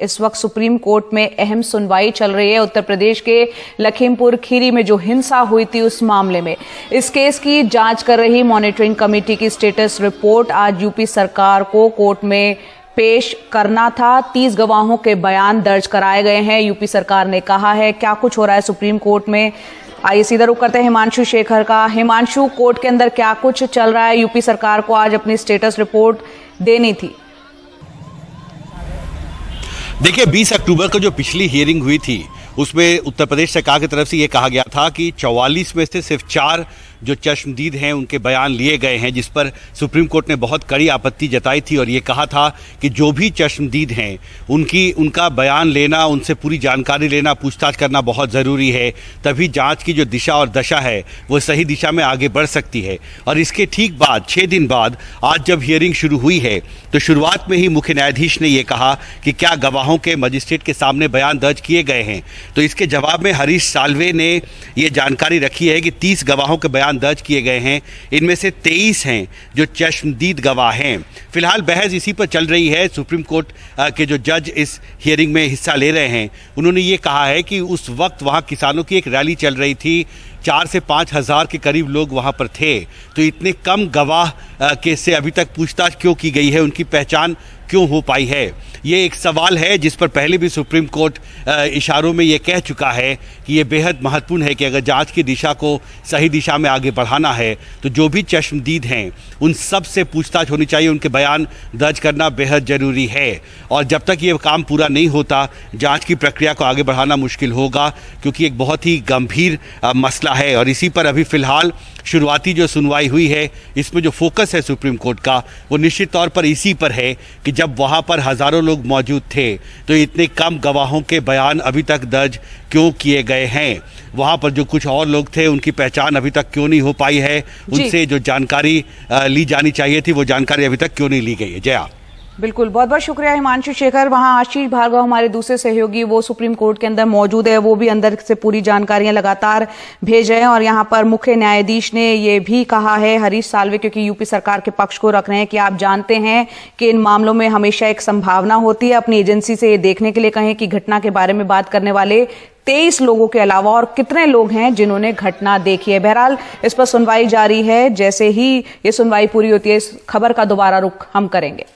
इस वक्त supreme court में अहम सुनवाई चल रही है उत्तर प्रदेश के लखीमपुर खीरी में जो हिंसा हुई थी उस मामले में। इस केस की जांच कर रही मॉनिटरिंग कमेटी की स्टेटस रिपोर्ट आज यूपी सरकार को कोर्ट में पेश करना था। 30 गवाहों के बयान दर्ज कराए गए हैं। यूपी सरकार ने कहा है क्या कुछ हो रहा है सुप्रीम कोर्ट में। आइए सीधा रुख करते हैं हिमांशु शेखर का। हिमांशु, कोर्ट के अंदर क्या कुछ चल रहा है? यूपी सरकार को आज अपनी स्टेटस रिपोर्ट देनी थी। देखिए 20 अक्टूबर को जो पिछली हियरिंग हुई थी उसमें उत्तर प्रदेश सरकार की तरफ से ये कहा गया था कि 44 में से सिर्फ 4 जो चश्मदीद हैं उनके बयान लिए गए हैं, जिस पर सुप्रीम कोर्ट ने बहुत कड़ी आपत्ति जताई थी और ये कहा था कि जो भी चश्मदीद हैं उनका बयान लेना, उनसे पूरी जानकारी लेना, पूछताछ करना बहुत ज़रूरी है। तभी जांच की जो दिशा और दशा है वो सही दिशा में आगे बढ़ सकती है। और इसके ठीक बाद 6 दिन बाद आज जब हियरिंग शुरू हुई है तो शुरुआत में ही मुख्य न्यायाधीश ने ये कहा कि क्या गवाहों के मजिस्ट्रेट के सामने बयान दर्ज किए गए हैं। तो इसके जवाब में हरीश साल्वे ने ये जानकारी रखी है कि 30 गवाहों के बयान दर्ज किए गए हैं। इनमें से 23 हैं जो चश्मदीद गवाह हैं। फिलहाल बहस इसी पर चल रही है। सुप्रीम कोर्ट के जो जज इस हियरिंग में हिस्सा ले रहे हैं उन्होंने ये कहा है कि उस वक्त वहाँ किसानों की एक रैली चल रही थी, 4 से 5 हज़ार के करीब लोग वहाँ पर थे। तो इतने कम गवाह के से अभी तक पूछताछ क्यों की गई है, उनकी पहचान क्यों हो पाई है, ये एक सवाल है जिस पर पहले भी सुप्रीम कोर्ट इशारों में ये कह चुका है कि ये बेहद महत्वपूर्ण है कि अगर जांच की दिशा को सही दिशा में आगे बढ़ाना है तो जो भी चश्मदीद हैं उन सब से पूछताछ होनी चाहिए, उनके बयान दर्ज करना बेहद ज़रूरी है। और जब तक ये काम पूरा नहीं होता जांच की प्रक्रिया को आगे बढ़ाना मुश्किल होगा, क्योंकि एक बहुत ही गंभीर मसला है। और इसी पर अभी फ़िलहाल शुरुआती जो सुनवाई हुई है इसमें जो फोकस है सुप्रीम कोर्ट का वो निश्चित तौर पर इसी पर है कि जब वहाँ पर हज़ारों लोग मौजूद थे तो इतने कम गवाहों के बयान अभी तक दर्ज क्यों किए गए हैं। वहाँ पर जो कुछ और लोग थे उनकी पहचान अभी तक क्यों नहीं हो पाई है, उनसे जो जानकारी ली जानी चाहिए थी वो जानकारी अभी तक क्यों नहीं ली गई है। जया बिल्कुल, बहुत बहुत शुक्रिया हिमांशु शेखर। वहां आशीष भार्गव हमारे दूसरे सहयोगी वो सुप्रीम कोर्ट के अंदर मौजूद है, वो भी अंदर से पूरी जानकारियां लगातार भेज रहे हैं। और यहां पर मुख्य न्यायाधीश ने ये भी कहा है, हरीश साल्वे क्योंकि यूपी सरकार के पक्ष को रख रहे हैं, कि आप जानते हैं कि इन मामलों में हमेशा एक संभावना होती है। अपनी एजेंसी से ये देखने के लिए कहें कि घटना के बारे में बात करने वाले 23 लोगों के अलावा और कितने लोग हैं जिन्होंने घटना देखी है। बहरहाल इस पर सुनवाई जारी है। जैसे ही ये सुनवाई पूरी होती है इस खबर का दोबारा रुख हम करेंगे।